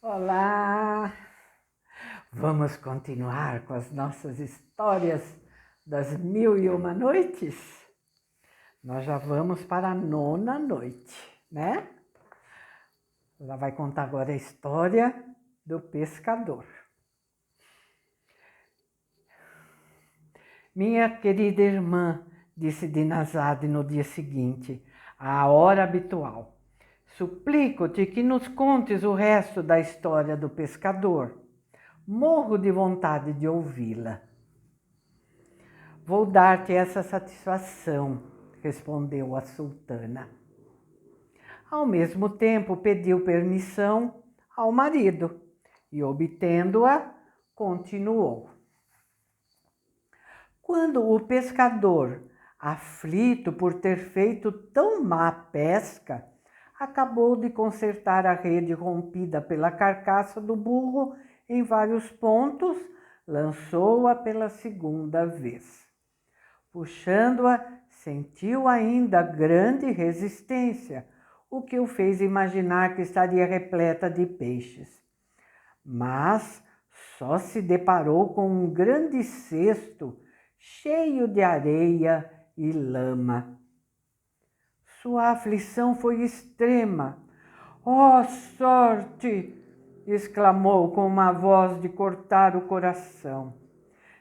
Olá! Vamos continuar com as nossas histórias das 1001 noites? Nós já vamos para a 9ª noite, né? Ela vai contar agora a história do pescador. Minha querida irmã, disse Dinazade no dia seguinte, à hora habitual, suplico-te que nos contes o resto da história do pescador. Morro de vontade de ouvi-la. Vou dar-te essa satisfação, respondeu a sultana. Ao mesmo tempo, pediu permissão ao marido e, obtendo-a, continuou. Quando o pescador, aflito por ter feito tão má pesca, acabou de consertar a rede rompida pela carcaça do burro em vários pontos, lançou-a pela 2ª vez. Puxando-a, sentiu ainda grande resistência, o que o fez imaginar que estaria repleta de peixes. Mas só se deparou com um grande cesto cheio de areia e lama. Sua aflição foi extrema. "Oh, sorte!" exclamou com uma voz de cortar o coração.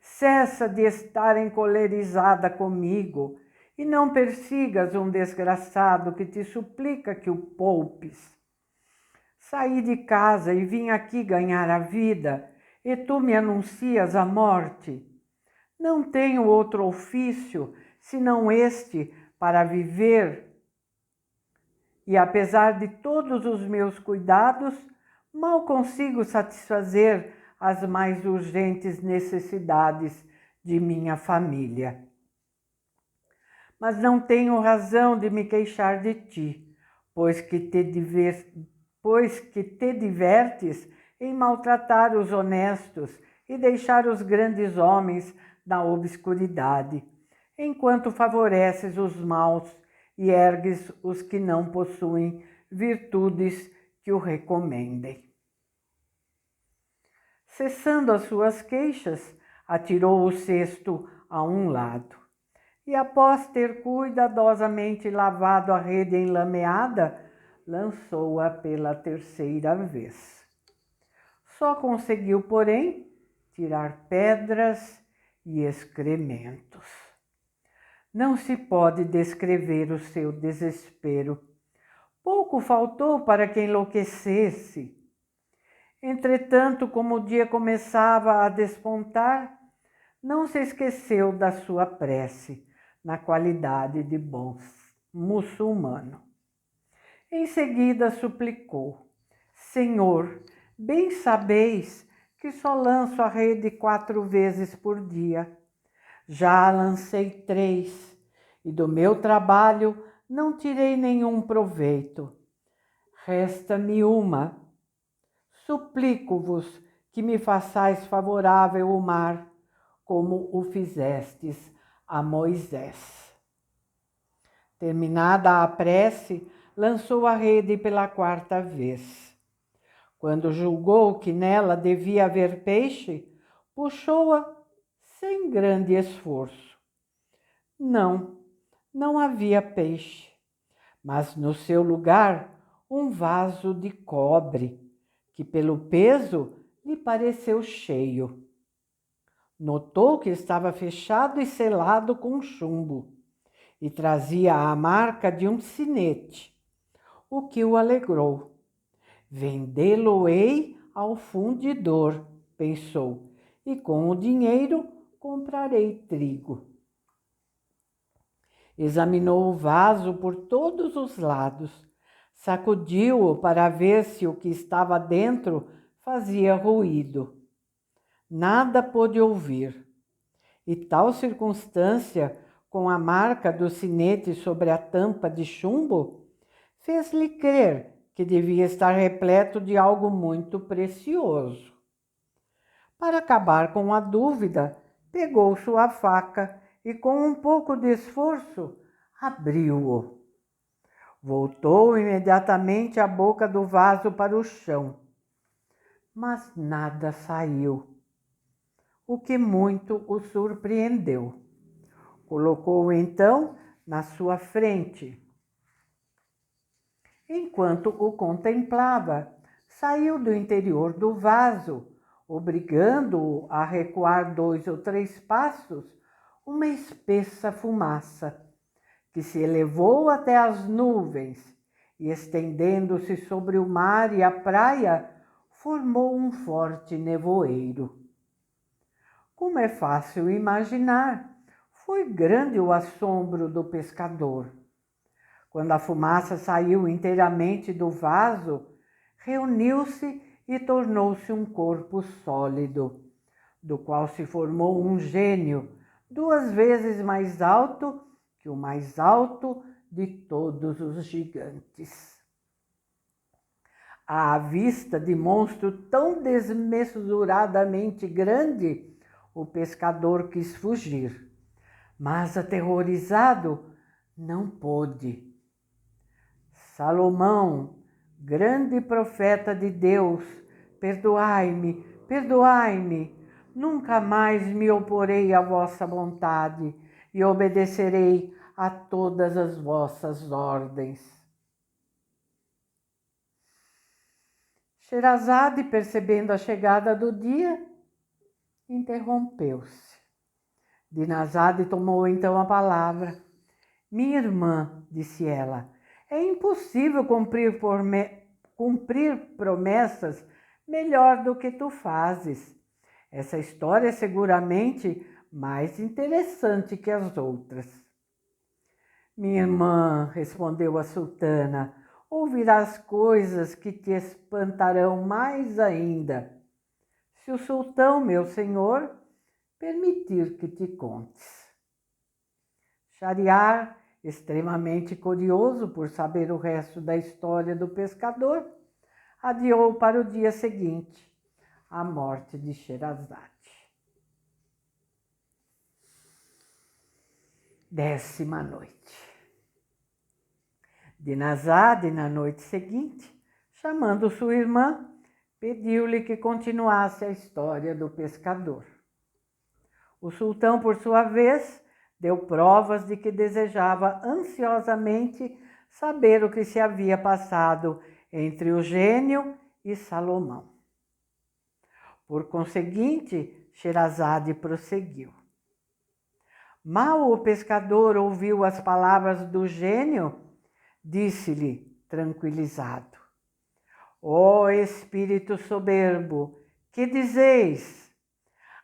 "Cessa de estar encolerizada comigo e não persigas um desgraçado que te suplica que o poupes. Saí de casa e vim aqui ganhar a vida, e tu me anuncias a morte. Não tenho outro ofício senão este para viver, e apesar de todos os meus cuidados, mal consigo satisfazer as mais urgentes necessidades de minha família. Mas não tenho razão de me queixar de ti, pois que te divertes em maltratar os honestos e deixar os grandes homens na obscuridade, enquanto favoreces os maus e ergues os que não possuem virtudes que o recomendem." Cessando as suas queixas, atirou o cesto a um lado e, após ter cuidadosamente lavado a rede enlameada, lançou-a pela 3ª vez. Só conseguiu, porém, tirar pedras e excrementos. Não se pode descrever o seu desespero. Pouco faltou para que enlouquecesse. Entretanto, como o dia começava a despontar, não se esqueceu da sua prece, na qualidade de bom muçulmano. Em seguida suplicou: "Senhor, bem sabeis que só lanço a rede 4 vezes por dia. Já a lancei 3, e do meu trabalho não tirei nenhum proveito. Resta-me uma. Suplico-vos que me façais favorável o mar, como o fizestes a Moisés." Terminada a prece, lançou a rede pela 4ª vez. Quando julgou que nela devia haver peixe, puxou-a sem grande esforço. Não havia peixe, mas no seu lugar um vaso de cobre, que pelo peso lhe pareceu cheio. Notou que estava fechado e selado com chumbo e trazia a marca de um sinete, o que o alegrou. "Vendê-lo-ei ao fundidor", pensou, "e com o dinheiro comprarei trigo." Examinou o vaso por todos os lados, sacudiu-o para ver se o que estava dentro fazia ruído. Nada pôde ouvir, e tal circunstância, com a marca do sinete sobre a tampa de chumbo, fez-lhe crer que devia estar repleto de algo muito precioso. Para acabar com a dúvida, pegou sua faca e, com um pouco de esforço, abriu-o. Voltou imediatamente a boca do vaso para o chão. mas nada saiu, o que muito o surpreendeu. Colocou-o então na sua frente. Enquanto o contemplava, saiu do interior do vaso, obrigando-o a recuar 2 ou 3 passos, uma espessa fumaça, que se elevou até as nuvens e, estendendo-se sobre o mar e a praia, formou um forte nevoeiro. Como é fácil imaginar, foi grande o assombro do pescador. Quando a fumaça saiu inteiramente do vaso, reuniu-se e tornou-se um corpo sólido, do qual se formou um gênio 2 vezes mais alto que o mais alto de todos os gigantes. À vista de monstro tão desmesuradamente grande, o pescador quis fugir, mas aterrorizado não pôde. Salomão, grande profeta de Deus, perdoai-me, perdoai-me, nunca mais me oporei à vossa vontade e obedecerei a todas as vossas ordens. Sherazade, percebendo a chegada do dia, interrompeu-se. Dinazade tomou então a palavra. Minha irmã, disse ela, é impossível cumprir promessas melhor do que tu fazes. Essa história é seguramente mais interessante que as outras. Minha irmã, respondeu a sultana, ouvirás coisas que te espantarão mais ainda, se o sultão, meu senhor, permitir que te contes. Shahriar, extremamente curioso por saber o resto da história do pescador, adiou para o dia seguinte a morte de Sherazade. 10ª noite. Dinazade, na noite seguinte, chamando sua irmã, pediu-lhe que continuasse a história do pescador. O sultão, por sua vez, deu provas de que desejava ansiosamente saber o que se havia passado entre o gênio e Salomão. Por conseguinte, Sherazade prosseguiu. Mal o pescador ouviu as palavras do gênio, disse-lhe, tranquilizado: ó espírito soberbo, que dizeis?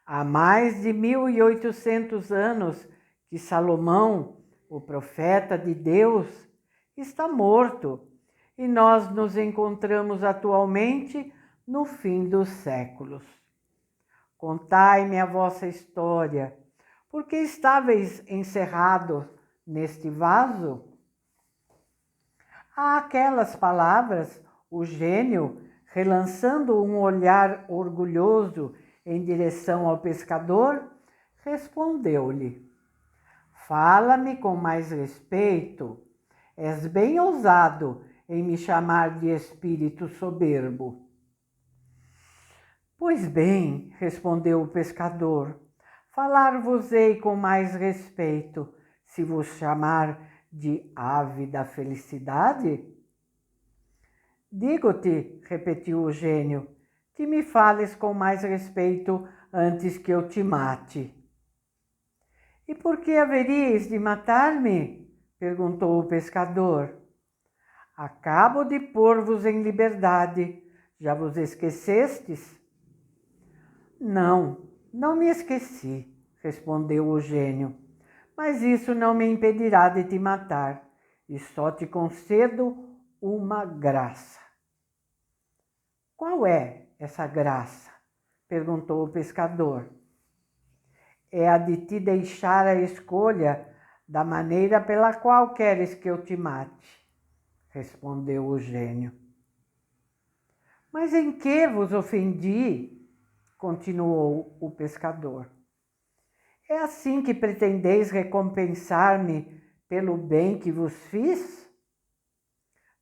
Há mais de 1800 anos que Salomão, o profeta de Deus, está morto e nós nos encontramos atualmente no fim dos séculos. Contai-me a vossa história, porque estáveis encerrados neste vaso? Àquelas palavras, o gênio, relançando um olhar orgulhoso em direção ao pescador, respondeu-lhe: fala-me com mais respeito. És bem ousado em me chamar de espírito soberbo. Pois bem, respondeu o pescador, falar-vos-ei com mais respeito, se vos chamar de ave da felicidade? Digo-te, repetiu o gênio, que me fales com mais respeito antes que eu te mate. E por que haveríeis de matar-me? Perguntou o pescador. Acabo de pôr-vos em liberdade. Já vos esquecestes? Não, não me esqueci, respondeu o gênio, mas isso não me impedirá de te matar, e só te concedo uma graça. Qual é essa graça? Perguntou o pescador. É a de te deixar a escolha da maneira pela qual queres que eu te mate, respondeu o gênio. Mas em que vos ofendi? Continuou o pescador. É assim que pretendeis recompensar-me pelo bem que vos fiz?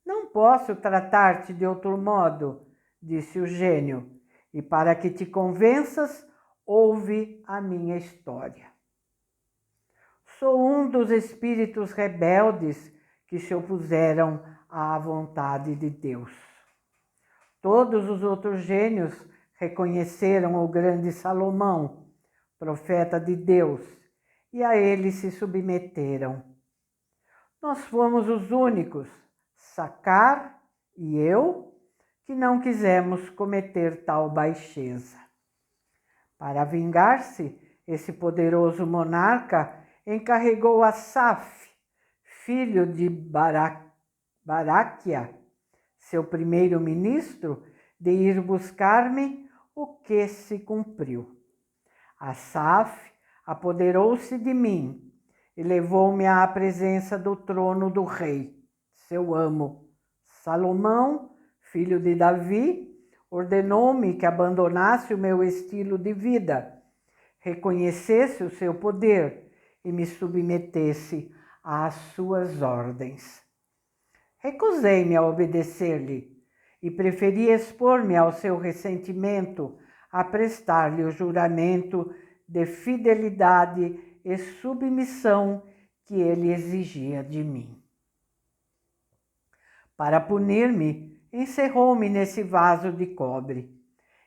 Não posso tratar-te de outro modo, disse o gênio, e para que te convenças, ouve a minha história. Sou um dos espíritos rebeldes que se opuseram à vontade de Deus. Todos os outros gênios reconheceram o grande Salomão, profeta de Deus, e a ele se submeteram. Nós fomos os únicos, Sacar e eu, que não quisemos cometer tal baixeza. Para vingar-se, esse poderoso monarca encarregou a Saf, filho de Baraquia, seu primeiro-ministro, de ir buscar-me, o que se cumpriu. Asaf apoderou-se de mim e levou-me à presença do trono do rei, seu amo. Salomão, filho de Davi, ordenou-me que abandonasse o meu estilo de vida, reconhecesse o seu poder e me submetesse às suas ordens. Recusei-me a obedecer-lhe e preferi expor-me ao seu ressentimento a prestar-lhe o juramento de fidelidade e submissão que ele exigia de mim. Para punir-me, encerrou-me nesse vaso de cobre,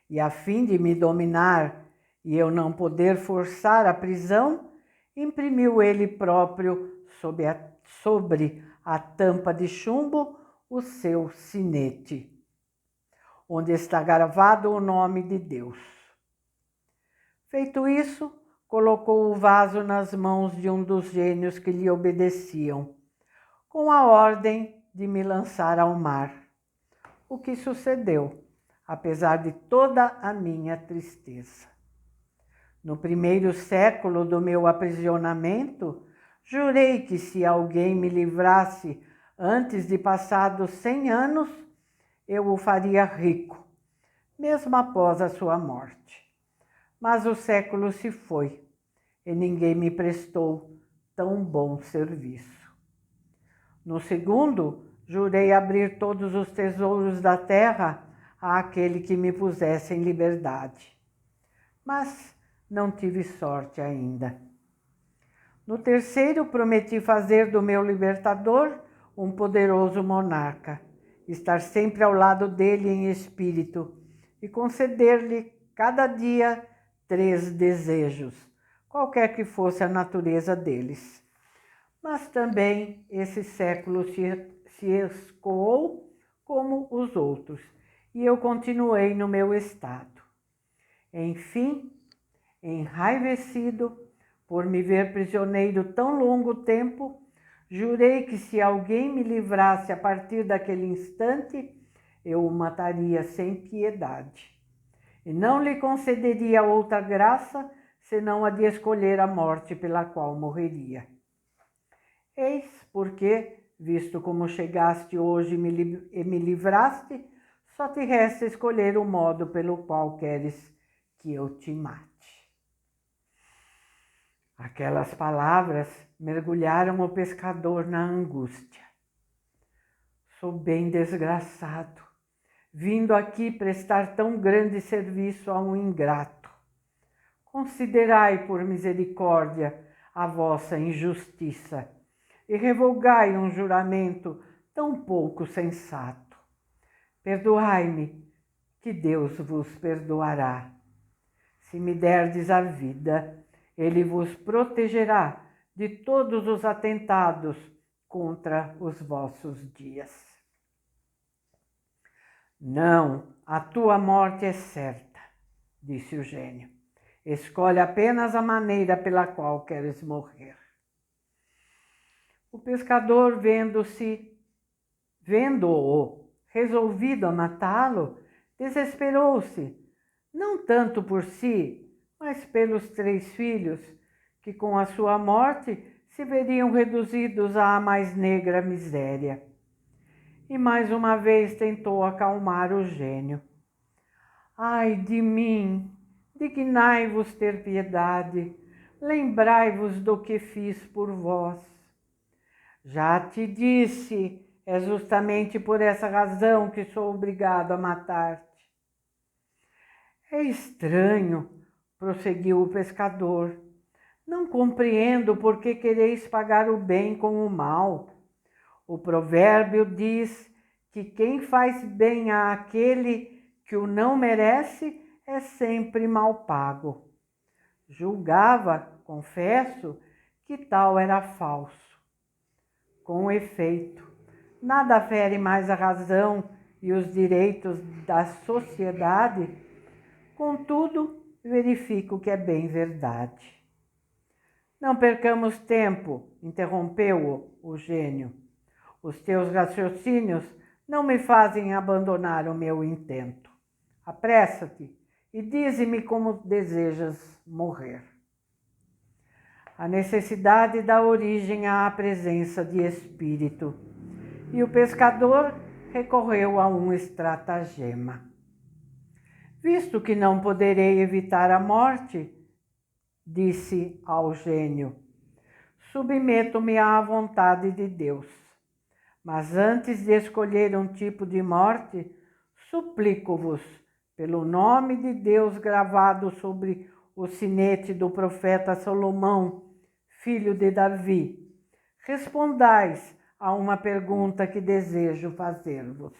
e a fim de me dominar e eu não poder forçar a prisão, imprimiu ele próprio sobre a tampa de chumbo o seu sinete, onde está gravado o nome de Deus. Feito isso, colocou o vaso nas mãos de um dos gênios que lhe obedeciam, com a ordem de me lançar ao mar. O que sucedeu, apesar de toda a minha tristeza. No primeiro século do meu aprisionamento, jurei que se alguém me livrasse antes de passados 100 anos, eu o faria rico, mesmo após a sua morte. Mas o século se foi e ninguém me prestou tão bom serviço. No segundo, jurei abrir todos os tesouros da terra àquele que me pusesse em liberdade. Mas não tive sorte ainda. No terceiro, prometi fazer do meu libertador um poderoso monarca, estar sempre ao lado dele em espírito e conceder-lhe cada dia 3 desejos, qualquer que fosse a natureza deles. Mas também esse século se escoou como os outros, e eu continuei no meu estado. Enfim, enraivecido por me ver prisioneiro tão longo tempo, jurei que se alguém me livrasse a partir daquele instante, eu o mataria sem piedade, e não lhe concederia outra graça senão a de escolher a morte pela qual morreria. Eis porque, visto como chegaste hoje e me livraste, só te resta escolher o modo pelo qual queres que eu te mate. Aquelas palavras mergulharam o pescador na angústia. Sou bem desgraçado, vindo aqui prestar tão grande serviço a um ingrato. Considerai por misericórdia a vossa injustiça e revogai um juramento tão pouco sensato. Perdoai-me, que Deus vos perdoará. Se me derdes a vida, Ele vos protegerá de todos os atentados contra os vossos dias. Não, a tua morte é certa, disse o gênio. Escolhe apenas a maneira pela qual queres morrer. O pescador, vendo-o resolvido a matá-lo, desesperou-se, não tanto por si, mas pelos 3 filhos, que com a sua morte se veriam reduzidos à mais negra miséria. E mais uma vez tentou acalmar o gênio. Ai de mim, dignai-vos ter piedade, lembrai-vos do que fiz por vós. Já te disse, é justamente por essa razão que sou obrigado a matar-te. É estranho, prosseguiu o pescador. Não compreendo por que quereis pagar o bem com o mal. O provérbio diz que quem faz bem àquele que o não merece é sempre mal pago. Julgava, confesso, que tal era falso. Com efeito, nada fere mais a razão e os direitos da sociedade, contudo, verifico que é bem verdade. Não percamos tempo, interrompeu-o o gênio. Os teus raciocínios não me fazem abandonar o meu intento. Apressa-te e dize-me como desejas morrer. A necessidade dá origem à presença de espírito, e o pescador recorreu a um estratagema. Visto que não poderei evitar a morte, disse ao gênio, submeto-me à vontade de Deus. Mas antes de escolher um tipo de morte, suplico-vos, pelo nome de Deus gravado sobre o sinete do profeta Salomão, filho de Davi, respondais a uma pergunta que desejo fazer-vos.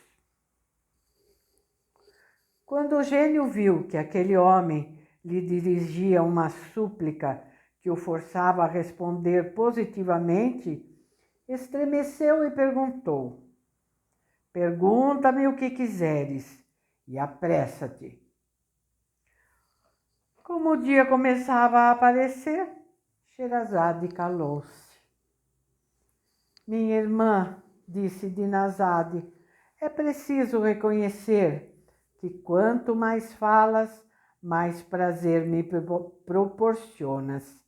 Quando o gênio viu que aquele homem lhe dirigia uma súplica que o forçava a responder positivamente, estremeceu e perguntou: pergunta-me o que quiseres e apressa-te. Como o dia começava a aparecer, Sherazade calou-se. Minha irmã, disse Dinazade, é preciso reconhecer que quanto mais falas, mais prazer me proporcionas.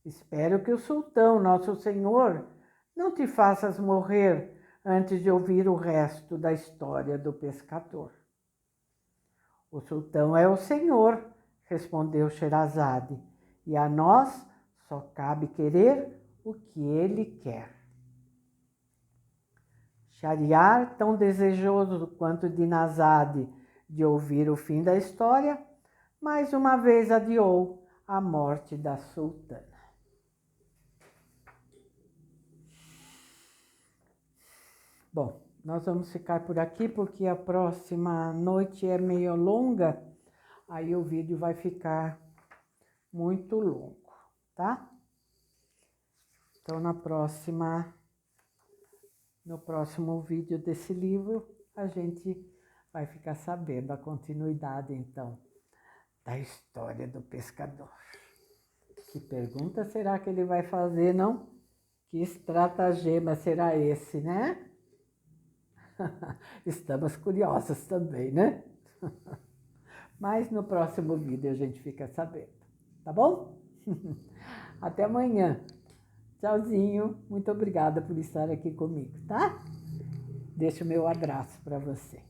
Espero que o sultão, nosso senhor, não te faças morrer antes de ouvir o resto da história do pescador. O sultão é o senhor, respondeu Sherazade, e a nós só cabe querer o que ele quer. Shahriar, tão desejoso quanto Dinazade de ouvir o fim da história, mais uma vez adiou a morte da sultana. Bom, nós vamos ficar por aqui porque a próxima noite é meio longa, aí o vídeo vai ficar muito longo, tá? Então, no próximo vídeo desse livro, a gente vai ficar sabendo a continuidade, então, da história do pescador. Que pergunta será que ele vai fazer, não? Que estratagema será esse, né? Estamos curiosos também, né? Mas no próximo vídeo a gente fica sabendo, tá bom? Até amanhã. Tchauzinho. Muito obrigada por estar aqui comigo, tá? Deixo o meu abraço para você.